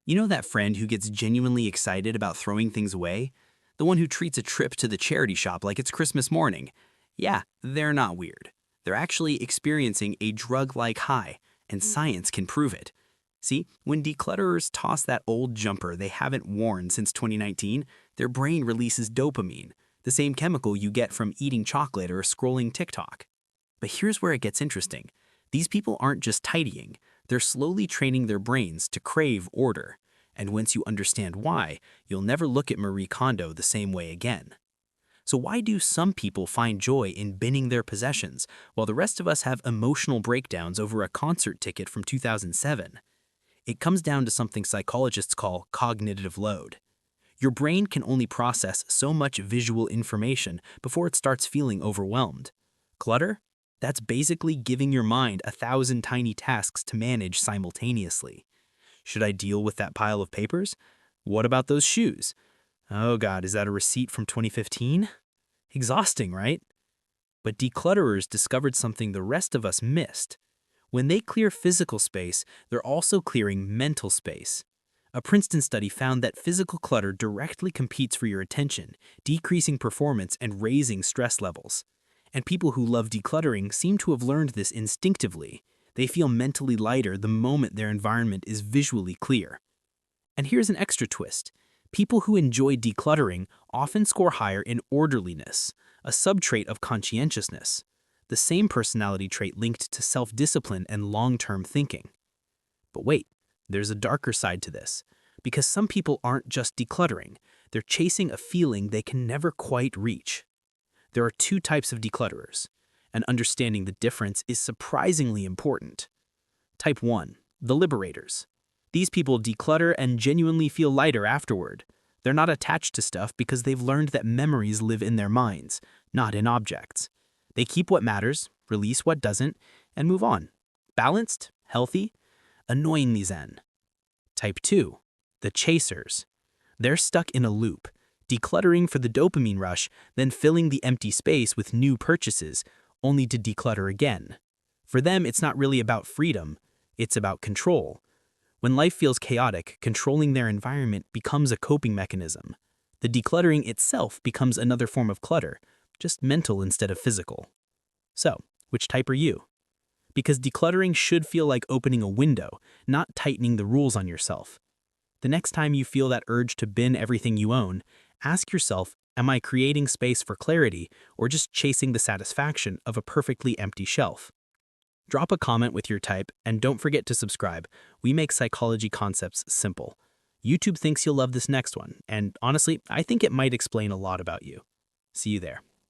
You know that friend who gets genuinely excited about throwing things away? The one who treats a trip to the charity shop like it's Christmas morning? Yeah, they're not weird. They're actually experiencing a drug-like high, and science can prove it. See, when declutterers toss that old jumper they haven't worn since 2019, their brain releases dopamine, the same chemical you get from eating chocolate or scrolling TikTok. But here's where it gets interesting. These people aren't just tidying, they're slowly training their brains to crave order. And once you understand why, you'll never look at Marie Kondo the same way again. So why do some people find joy in binning their possessions, while the rest of us have emotional breakdowns over a concert ticket from 2007? It comes down to something psychologists call cognitive load. Your brain can only process so much visual information before it starts feeling overwhelmed. Clutter? That's basically giving your mind 1,000 tiny tasks to manage simultaneously. Should I deal with that pile of papers? What about those shoes? Oh God, is that a receipt from 2015? Exhausting, right? But declutterers discovered something the rest of us missed. When they clear physical space, they're also clearing mental space. A Princeton study found that physical clutter directly competes for your attention, decreasing performance and raising stress levels. And people who love decluttering seem to have learned this instinctively. They feel mentally lighter the moment their environment is visually clear. And here's an extra twist. People who enjoy decluttering often score higher in orderliness, a subtrait of conscientiousness, the same personality trait linked to self-discipline and long-term thinking. But wait, there's a darker side to this. Because some people aren't just decluttering, they're chasing a feeling they can never quite reach. There are two types of declutterers, and understanding the difference is surprisingly important. Type 1, the Liberators. These people declutter and genuinely feel lighter afterward. They're not attached to stuff because they've learned that memories live in their minds, not in objects. They keep what matters, release what doesn't, and move on. Balanced, healthy, annoyingly zen. Type 2, the Chasers. They're stuck in a loop, decluttering for the dopamine rush, then filling the empty space with new purchases, only to declutter again. For them, it's not really about freedom, it's about control. When life feels chaotic, controlling their environment becomes a coping mechanism. The decluttering itself becomes another form of clutter, just mental instead of physical. So, which type are you? Because decluttering should feel like opening a window, not tightening the rules on yourself. The next time you feel that urge to bin everything you own, ask yourself, am I creating space for clarity or just chasing the satisfaction of a perfectly empty shelf? Drop a comment with your type and don't forget to subscribe. We make psychology concepts simple. YouTube thinks you'll love this next one, and honestly, I think it might explain a lot about you. See you there.